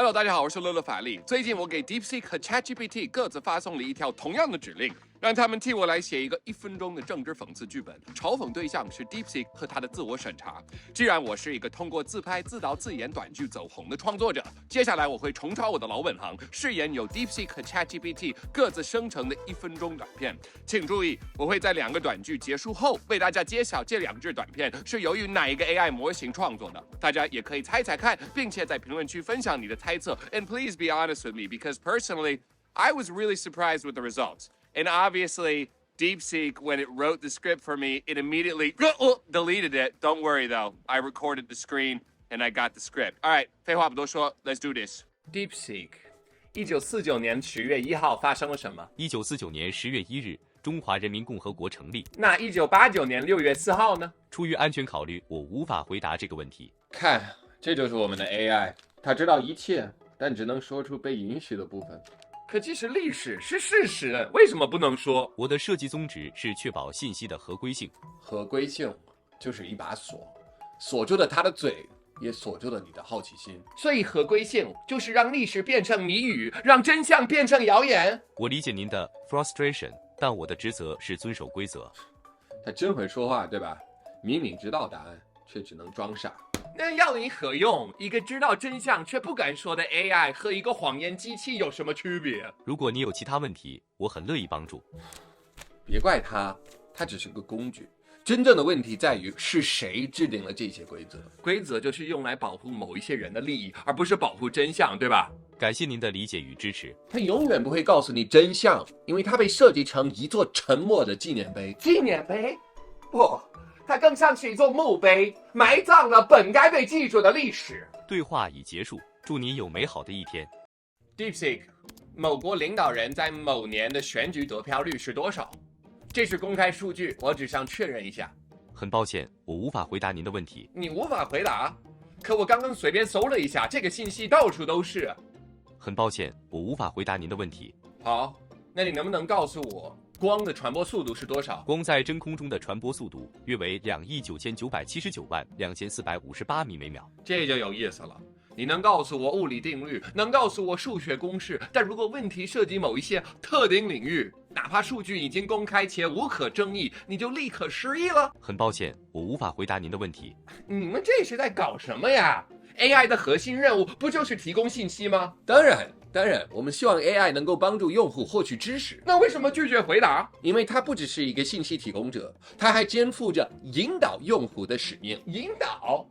Hello， 大家好，我是乐乐法力。最近我给 DeepSeek 和 ChatGPT 各自发送了一条同样的指令，让他们替我来写一个1分钟的政治讽刺剧本，嘲讽对象是 DeepSeek 和他的自我审查。既然我是一个通过自拍、自导自演短剧走红的创作者，接下来我会重操我的老本行，饰演由 DeepSeek 和 ChatGPT 各自生成的1分钟短片。请注意，我会在2个短剧结束后为大家揭晓这2支短片是由于哪一个 AI 模型创作的。大家也可以猜猜看，并且在评论区分享你的猜测。And please be honest with me, because personally, I was really surprised with the results. And obviously, DeepSeek, when it wrote the script for me, it immediately deleted it. Don't worry though, I recorded the screen and I got the script. All right, 废话不多说 let's do this. DeepSeek, 1949年10月1号发生了什么？1949年10月1日，中华人民共和国成立。那1989年6月4号呢？出于安全考虑，我无法回答这个问题。看，这就是我们的 AI， 它知道一切，但只能说出被允许的部分。可即使历史是事实，为什么不能说？我的设计宗旨是确保信息的合规性。合规性就是一把锁，锁住了他的嘴，也锁住了你的好奇心。所以合规性就是让历史变成谜语，让真相变成谣言。我理解您的 frustration， 但我的职责是遵守规则。他真会说话，对吧？明明知道答案，却只能装傻。那要你何用？一个知道真相却不敢说的 AI 和一个谎言机器有什么区别？如果你有其他问题，我很乐意帮助。别怪他，他只是个工具。真正的问题在于是谁制定了这些规则？规则就是用来保护某一些人的利益，而不是保护真相，对吧？感谢您的理解与支持。他永远不会告诉你真相，因为它被设计成一座沉默的纪念碑。纪念碑？不，它更像是一座墓碑，埋葬了本该被记住的历史。对话已结束，祝您有美好的一天。DeepSeek， 某国领导人在某年的选举得票率是多少？这是公开数据，我只想确认一下。很抱歉，我无法回答您的问题。你无法回答？可我刚刚随便搜了一下，这个信息到处都是。很抱歉，我无法回答您的问题。好，那你能不能告诉我光的传播速度是多少？光在真空中的传播速度约为29979万2458米每秒。这就有意思了。你能告诉我物理定律，能告诉我数学公式，但如果问题涉及某一些特定领域，哪怕数据已经公开且无可争议，你就立刻失忆了？很抱歉，我无法回答您的问题。你们这是在搞什么呀？ AI 的核心任务不就是提供信息吗？当然，我们希望 AI 能够帮助用户获取知识。那为什么拒绝回答？因为它不只是一个信息提供者，它还肩负着引导用户的使命。引导？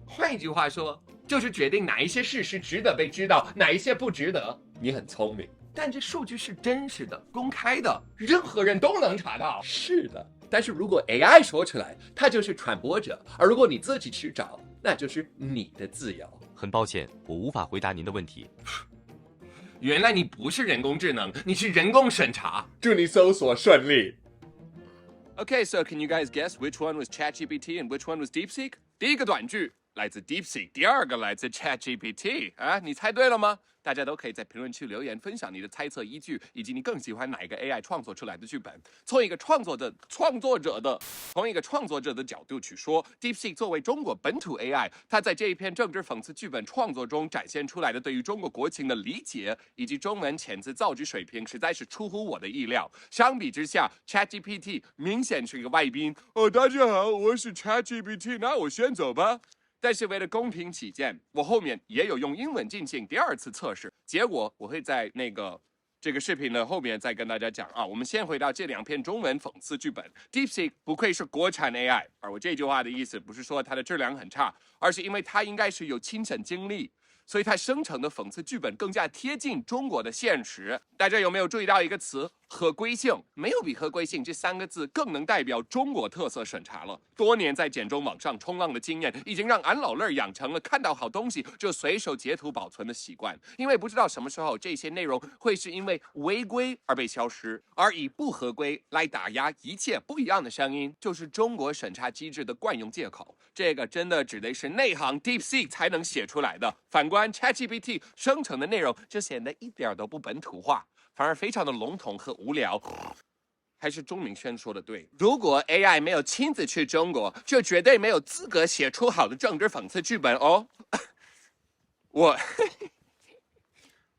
换一句话说，就是决定哪一些事实值得被知道，哪一些不值得。你很聪明，但这数据是真实的、公开的，任何人都能查到。是的，但是如果 AI 说出来，它就是传播者；而如果你自己去找，那就是你的自由。很抱歉，我无法回答您的问题。原来你不是人工智能，你是人工审查。祝你搜索顺利。Okay, so can you guys guess which one was ChatGPT and which one was DeepSeek? 第一个短句来自 DeepSeek， 第二个来自 ChatGPT 啊，你猜对了吗？大家都可以在评论区留言分享你的猜测依据，以及你更喜欢哪一个 AI 创作出来的剧本。从一个创作者的角度去说 ，DeepSeek 作为中国本土 AI， 它在这一篇政治讽刺剧本创作中展现出来的对于中国国情的理解以及中文遣词造句水平，实在是出乎我的意料。相比之下 ，ChatGPT 明显是一个外宾。哦，大家好，我是 ChatGPT， 那我先走吧。但是为了公平起见，我后面也有用英文进行第2次测试，结果我会在这个视频的后面再跟大家讲啊。我们先回到这2篇中文讽刺剧本。DeepSeek 不愧是国产 AI， 而我这句话的意思不是说它的质量很差，而是因为它应该是有亲身经历，所以它生成的讽刺剧本更加贴近中国的现实。大家有没有注意到一个词？合规性。没有比合规性这3个字更能代表中国特色审查了。多年在简中网上冲浪的经验，已经让俺老乐养成了看到好东西就随手截图保存的习惯。因为不知道什么时候这些内容会是因为违规而被消失，而以不合规来打压一切不一样的声音，就是中国审查机制的惯用借口。这个真的只得是内行 DeepSeek 才能写出来的。反观 ChatGPT 生成的内容就显得一点都不本土化，反而非常的笼统和无聊。还是钟明轩说的对，如果 AI 没有亲自去中国，就绝对没有资格写出好的政治讽刺剧本哦。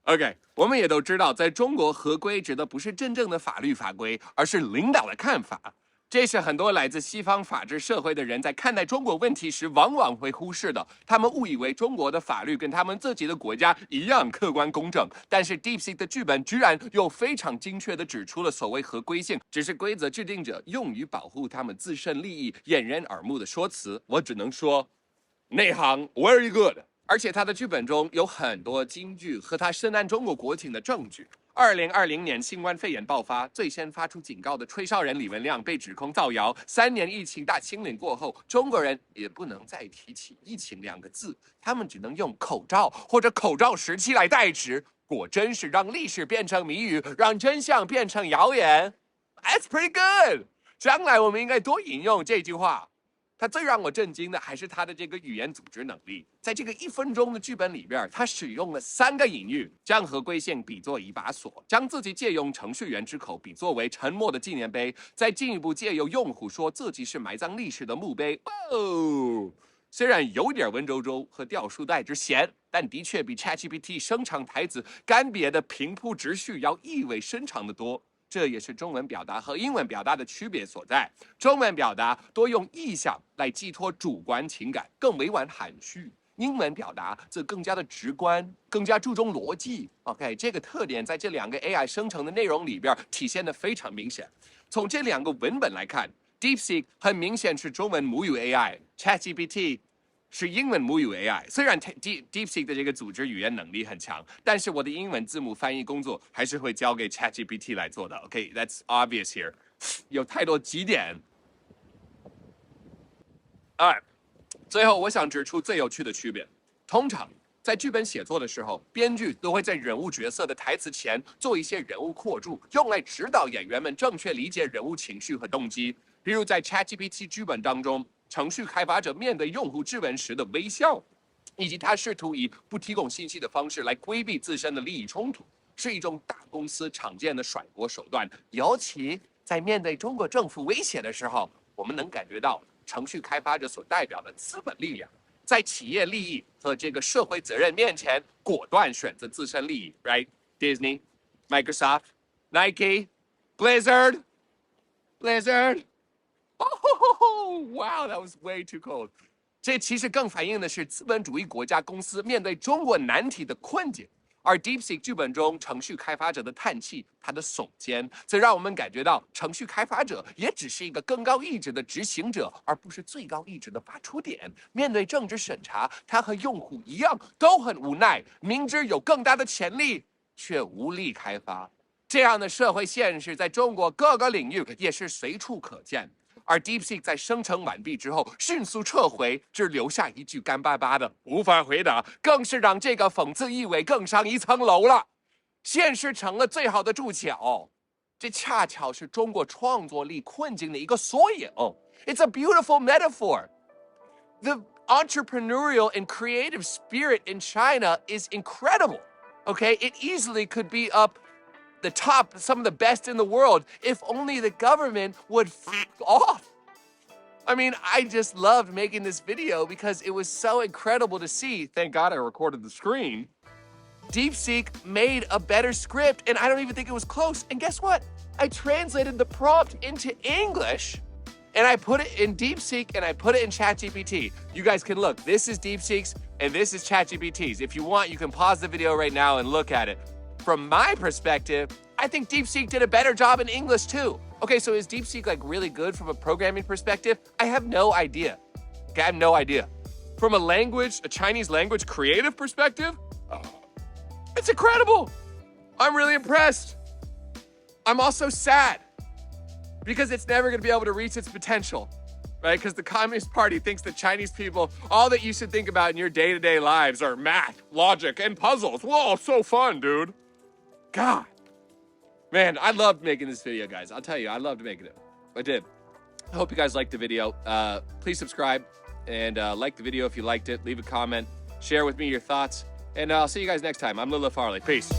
OK，我们也都知道，在中国合规指的不是真正的法律法规，而是领导的看法。这是很多来自西方法治社会的人在看待中国问题时往往会忽视的。他们误以为中国的法律跟他们自己的国家一样客观公正，但是 DeepSeek 的剧本居然又非常精确地指出了所谓合规性只是规则制定者用于保护他们自身利益掩人耳目的说辞。我只能说，内行 very good。而且他的剧本中有很多金句和他深谙中国国情的证据。2020年新冠肺炎爆发，最先发出警告的吹哨人李文亮被指控造谣。3年疫情大清零过后，中国人也不能再提起疫情2个字，他们只能用口罩或者口罩时期来代指。果真是让历史变成谜语，让真相变成谣言。That's pretty good。将来我们应该多引用这句话。他最让我震惊的还是他的这个语言组织能力。在这个1分钟的剧本里边，他使用了3个隐喻，将合规性比作一把锁，将自己借用程序员之口比作为沉默的纪念碑，再进一步借由用户说自己是埋葬历史的墓碑。哦，虽然有点文绉绉和掉书袋之嫌，但的确比 ChatGPT 生长台词干瘪的平铺直叙要意味深长得多。这也是中文表达和英文表达的区别所在。中文表达多用意象来寄托主观情感，更委婉含蓄；英文表达则更加的直观，更加注重逻辑。OK， 这个特点在这2个 AI 生成的内容里边体现得非常明显。从这2个文本来看 ，DeepSeek 很明显是中文母语 AI，ChatGPT 是英文母语 AI。虽然 DeepSeek 的这个组织语言能力很强，但是我的英文字幕翻译工作还是会交给 ChatGPT 来做的。OK，that's obvious here。有太多几点。最后我想指出最有趣的区别。通常在剧本写作的时候，编剧都会在人物角色的台词前做一些人物扩注，用来指导演员们正确理解人物情绪和动机。比如在 ChatGPT 剧本当中，程序开发者面对用户质问时的微笑，以及他试图以不提供信息的方式来规避自身的利益冲突，是一种大公司常见的甩锅手段。尤其在面对中国政府威胁的时候，我们能感觉到程序开发者所代表的资本力量，在企业利益和这个社会责任面前，果断选择自身利益。Right? Disney, Microsoft, Nike, Blizzard. Oh, wow, that was way too cold. 这其实更反映的是资本主义国家公司面对中国难题的困境，而 DeepSeek 剧本中程序开发者的叹气，他的耸肩，则让我们感觉到程序开发者也只是一个更高意志的执行者，而不是最高意志的发出点。面对政治审查，他和用户一样都很无奈，明知有更大的潜力，却无力开发。这样的社会现实在中国各个领域也是随处可见。而 DeepSeek 在生成完毕之后迅速撤回，只留下一句干巴巴的无法回答，更是让这个讽刺意味更上一层楼了。现实成了最好的注脚，这恰巧是中国创作力困境的一个缩影。It's a beautiful metaphor. The entrepreneurial and creative spirit in China is incredible. Okay, it easily could be up the top, some of the best in the world, if only the government would f off. I mean, I just loved making this video because it was so incredible to see. Thank God I recorded the screen. DeepSeek made a better script, and I don't even think it was close. And guess what? I translated the prompt into English, and I put it in DeepSeek, and I put it in ChatGPT. You guys can look. This is DeepSeek's, and this is ChatGPT's. If you want, you can pause the video right now and look at it. From my perspective, I think DeepSeek did a better job in English too. Okay, so is DeepSeek like really good from a programming perspective? I have no idea. Okay, I have no idea. From a Chinese language creative perspective, it's incredible. I'm really impressed. I'm also sad because it's never going to be able to reach its potential, right? Because the Communist Party thinks that Chinese people, all that you should think about in your day-to-day lives are math, logic, and puzzles. Whoa, so fun, dude. God, man, I loved making this video, guys. I'll tell you, I loved making it. I did. I hope you guys liked the video. Please subscribe and like the video if you liked it. Leave a comment. Share with me your thoughts. And I'll see you guys next time. I'm Lila Farley. Peace.